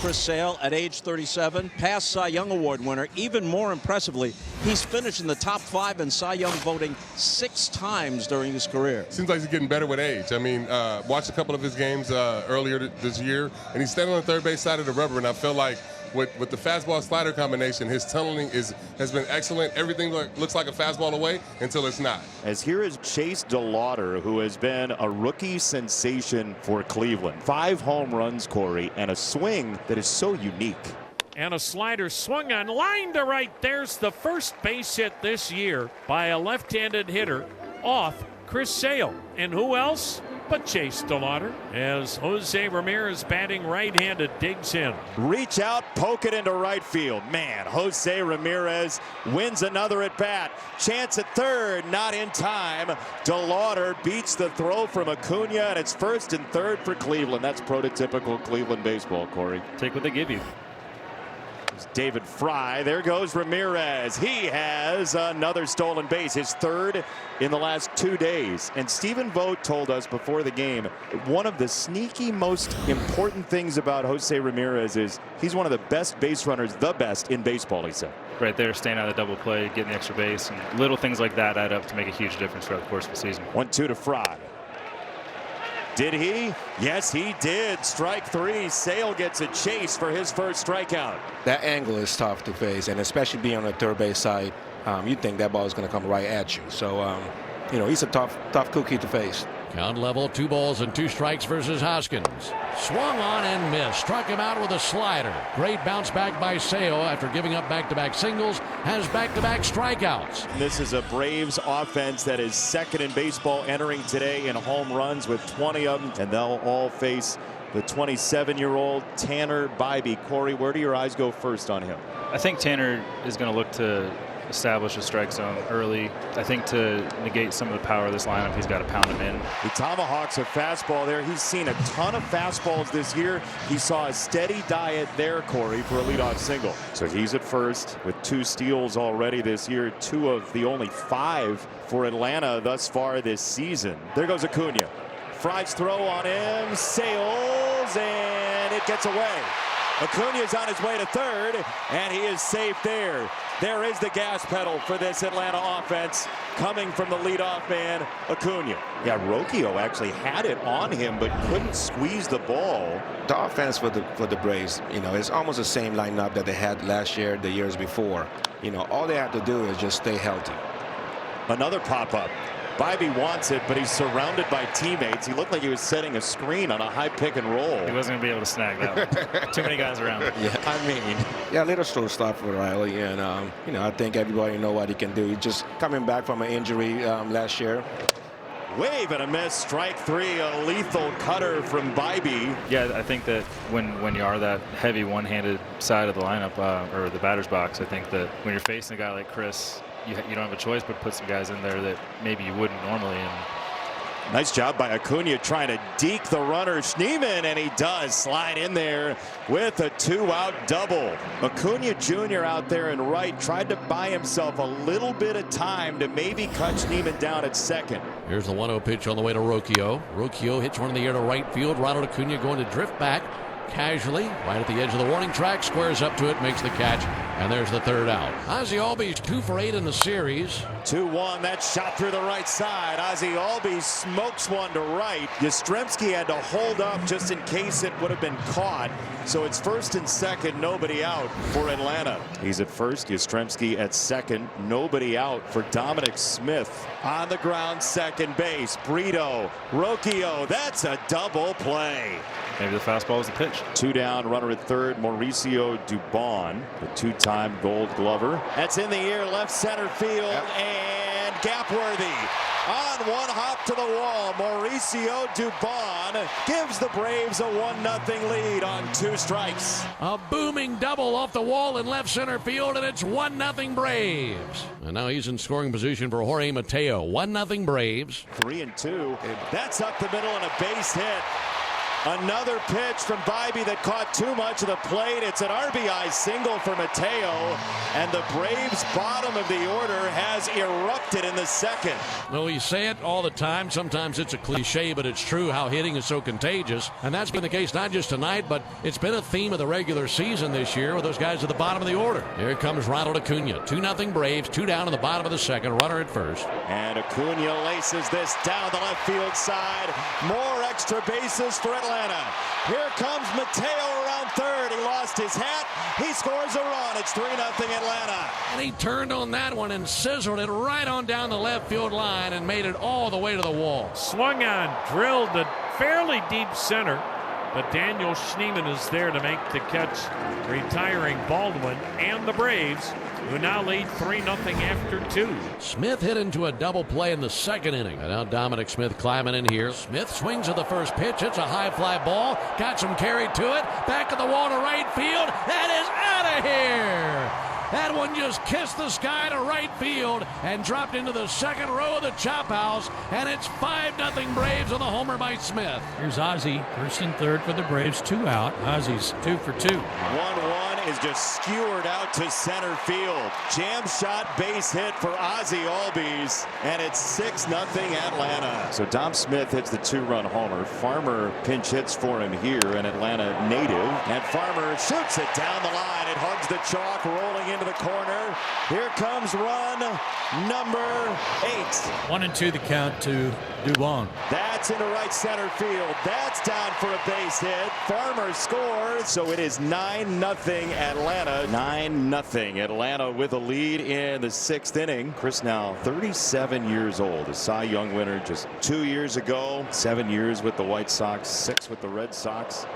Chris Sale at age 37, past Cy Young Award winner. Even more impressively, he's finished in the top 5 in Cy Young voting 6 times during his career. Seems like he's getting better with age. I mean, watched a couple of his games earlier this year, and he's standing on the third base side of the rubber, and I feel like with the fastball slider combination, his tunneling has been excellent. Everything looks like a fastball away until it's not. As here is Chase DeLauder, who has been a rookie sensation for Cleveland. 5 home runs, Corey, and a swing that is so unique. And a slider swung on, line to right. There's the first base hit this year by a left-handed hitter off Chris Sale. And who else but Chase DeLauder, as Jose Ramirez, batting right-handed, digs in. Reach out, poke it into right field. Man, Jose Ramirez wins another at bat. Chance at third, not in time. DeLauder beats the throw from Acuna, and it's first and third for Cleveland. That's prototypical Cleveland baseball, Corey. Take what they give you. David Fry. There goes Ramirez. He has another stolen base, his third in the last 2 days. And Stephen Vogt told us before the game, one of the sneaky most important things about Jose Ramirez is he's one of the best base runners, the best in baseball, he said. Right there, staying out of the double play, getting the extra base, and little things like that add up to make a huge difference throughout the course of the season. 1-2 to Fry. Did he? Yes, he did. Strike 3. Sale gets a chase for his first strikeout. That angle is tough to face, and especially being on the third base side, you think that ball is going to come right at you. So, he's a tough cookie to face. Count level, 2 balls and 2 strikes versus Hoskins. Swung on and missed. Struck him out with a slider. Great bounce back by Sale after giving up back-to-back singles. Has back-to-back strikeouts. This is a Braves offense that is second in baseball entering today in home runs with 20 of them. And they'll all face the 27-year-old Tanner Bibee. Corey, where do your eyes go first on him? I think Tanner is going to look to establish a strike zone early. I think to negate some of the power of this lineup, he's got to pound him in. He tomahawks a fastball there. He's seen a ton of fastballs this year. He saw a steady diet there, Corey, for a leadoff single. So he's at first with 2 steals already this year, 2 of the only 5 for Atlanta thus far this season. There goes Acuna. Fry's throw on him, sails, and it gets away. Acuna's on his way to third, and he is safe there. There is the gas pedal for this Atlanta offense coming from the leadoff man, Acuna. Yeah, Rocchio actually had it on him, but couldn't squeeze the ball. The offense for the Braves, it's almost the same lineup that they had last year, the years before. All they have to do is just stay healthy. Another pop-up. Bibee wants it, but he's surrounded by teammates. He looked like he was setting a screen on a high pick and roll. He wasn't going to be able to snag that one. Too many guys around. Yeah, a little slow start for Riley, and I think everybody know what he can do. He's just coming back from an injury last year. Wave and a miss. Strike 3, a lethal cutter from Bibee. Yeah, I think that when you are that heavy one-handed side of the lineup or the batter's box, I think that when you're facing a guy like Chris, you don't have a choice but put some guys in there that maybe you wouldn't normally. And nice job by Acuna trying to deke the runner Schneemann, and he does slide in there with a 2-out double. Acuna Jr. out there in right tried to buy himself a little bit of time to maybe cut Schneemann down at second. Here's the 1-0 pitch on the way to Rocchio. Rocchio hits one in the air to right field. Ronald Acuna going to drift back casually right at the edge of the warning track, squares up to it, makes the catch, and there's the 3rd out. Ozzie Albies 2 for 8 in the series. 2-1, that shot through the right side. Ozzie Albies smokes one to right. Yastrzemski had to hold up just in case it would have been caught. So it's first and second, nobody out for Atlanta. He's at first, Yastrzemski at second, nobody out for Dominic Smith. On the ground, second base, Brito, Rocchio, that's a double play. maybe the fastball was the pitch. 2 down, runner at third, Mauricio Dubon, the 2-time Gold Glover. That's in the air, left center field, and gap-worthy. On one hop to the wall, Mauricio Dubon gives the Braves a 1-0 lead on 2 strikes. A booming double off the wall in left center field, and it's 1-0 Braves. And now he's in scoring position for Jorge Mateo. 1-0 Braves. 3-2. That's up the middle and a base hit. Another pitch from Bibee that caught too much of the plate. It's an RBI single for Mateo, and the Braves' bottom of the order has erupted in the second. Well, we say it all the time. Sometimes it's a cliche, but it's true how hitting is so contagious. And that's been the case not just tonight, but it's been a theme of the regular season this year with those guys at the bottom of the order. Here comes Ronald Acuna. 2-0 Braves, 2 down in the bottom of the second. Runner at first. And Acuna laces this down the left field side. More extra bases for Atlanta. Here comes Mateo around third. He lost his hat. He scores a run. It's 3-0 Atlanta. And he turned on that one and sizzled it right on down the left field line and made it all the way to the wall. Swung on, drilled to fairly deep center, but Daniel Schneemann is there to make the catch, retiring Baldwin and the Braves, who now lead 3-0 after 2. Smith hit into a double play in the second inning. And now Dominic Smith climbing in here. Smith swings at the first pitch. It's a high fly ball. Got some carry to it. Back of the wall to right field. That is out of here. That one just kissed the sky to right field and dropped into the second row of the chop house. And it's 5-0 Braves on the homer by Smith. Here's Ozzie, first and third for the Braves, 2 out. Ozzie's 2 for 2. 1-1 is just skewered out to center field. Jam shot base hit for Ozzie Albies, and it's 6-0 Atlanta. So Dom Smith hits the 2-run homer. Farmer pinch hits for him here, an Atlanta native, and Farmer shoots it down the line. It hugs the chalk, rolling into the corner. Here comes run number 8. 1-2 the count to Dubon. That's into right center field. That's down for a base hit. Farmer scores, so it is 9-0 Atlanta. 9-0 Atlanta with a lead in the 6th inning. Chris now 37 years old, a Cy Young winner just 2 years ago. 7 years with the White Sox, 6 with the Red Sox.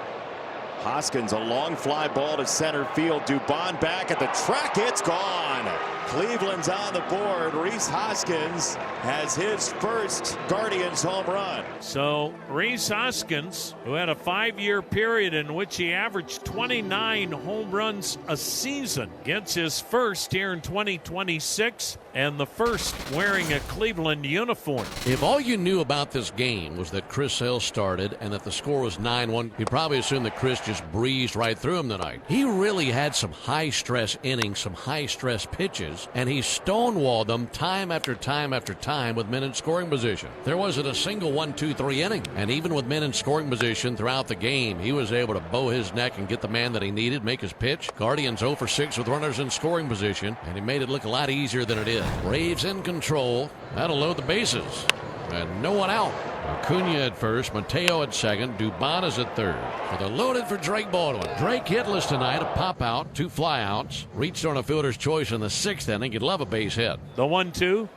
Hoskins, a long fly ball to center field. Dubon back at the track. It's gone. Cleveland's on the board. Rhys Hoskins has his first Guardians home run. So Rhys Hoskins, who had a 5-year period in which he averaged 29 home runs a season, gets his first here in 2026, and the first wearing a Cleveland uniform. If all you knew about this game was that Chris Sale started and that the score was 9-1, you'd probably assume that Chris just breezed right through him tonight. He really had some high-stress innings, some high-stress pitches, and he stonewalled them time after time after time with men in scoring position. There wasn't a single 1-2-3 inning, and even with men in scoring position throughout the game, he was able to bow his neck and get the man that he needed, make his pitch. Guardians 0 for 6 with runners in scoring position, and he made it look a lot easier than it is. Braves in control. That'll load the bases. And no one out. Acuna at first, Mateo at second, Dubon is at third. So they're loaded for Drake Baldwin. Drake hitless tonight, a pop out, 2 flyouts. Reached on a fielder's choice in the 6th inning. You'd love a base hit. The 1-2,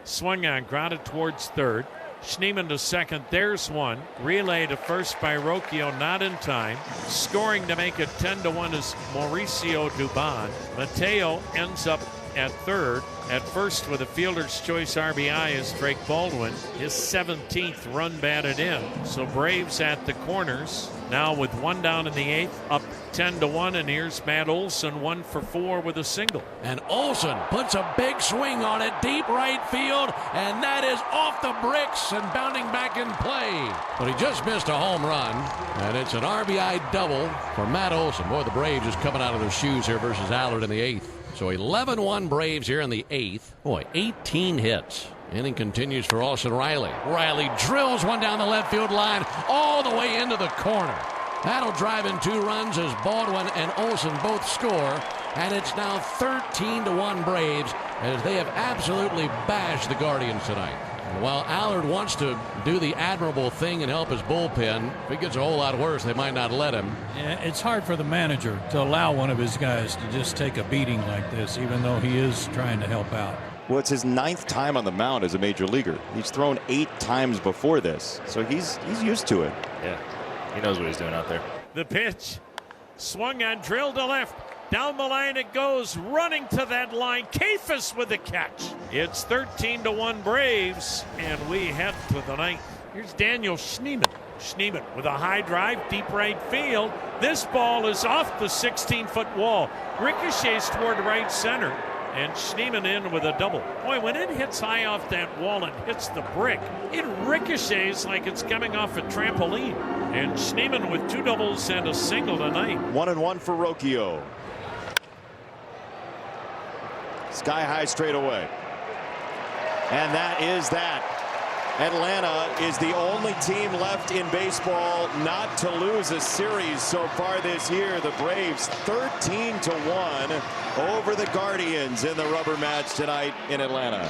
swung on, grounded towards third. Schneemann to second, there's one. Relay to first by Rocchio, not in time. Scoring to make it 10-1 is Mauricio Dubon. Mateo ends up at third. At first with a fielder's choice RBI is Drake Baldwin, his 17th run batted in. So Braves at the corners now with 1 down in the 8th, up 10-1, and here's Matt Olson 1 for 4 with a single. And Olson puts a big swing on it, deep right field, and that is off the bricks and bounding back in play. But he just missed a home run, and it's an RBI double for Matt Olson. Boy, the Braves just coming out of their shoes here versus Allard in the 8th. So 11-1 Braves here in the 8th. Boy, 18 hits. Inning continues for Austin Riley. Riley drills one down the left field line all the way into the corner. That'll drive in 2 runs as Baldwin and Olson both score. And it's now 13-1 Braves as they have absolutely bashed the Guardians tonight. While Allard wants to do the admirable thing and help his bullpen, if it gets a whole lot worse, they might not let him. Yeah, it's hard for the manager to allow one of his guys to just take a beating like this, even though he is trying to help out. Well, it's his 9th time on the mound as a major leaguer. He's thrown 8 times before this, so he's used to it. Yeah, he knows what he's doing out there. The pitch, swung on, drilled to left. Down the line it goes, running to that line. Kafis with the catch. It's 13-1 Braves, and we head to the 9th. Here's Daniel Schneemann. Schneemann with a high drive, deep right field. This ball is off the 16-foot wall. Ricochets toward right center. And Schneemann in with a double. Boy, when it hits high off that wall and hits the brick, it ricochets like it's coming off a trampoline. And Schneemann with 2 doubles and a single tonight. 1-1 for Rocchio. Sky high straight away. And that is that. Atlanta is the only team left in baseball not to lose a series so far this year. The Braves 13-1 over the Guardians in the rubber match tonight in Atlanta.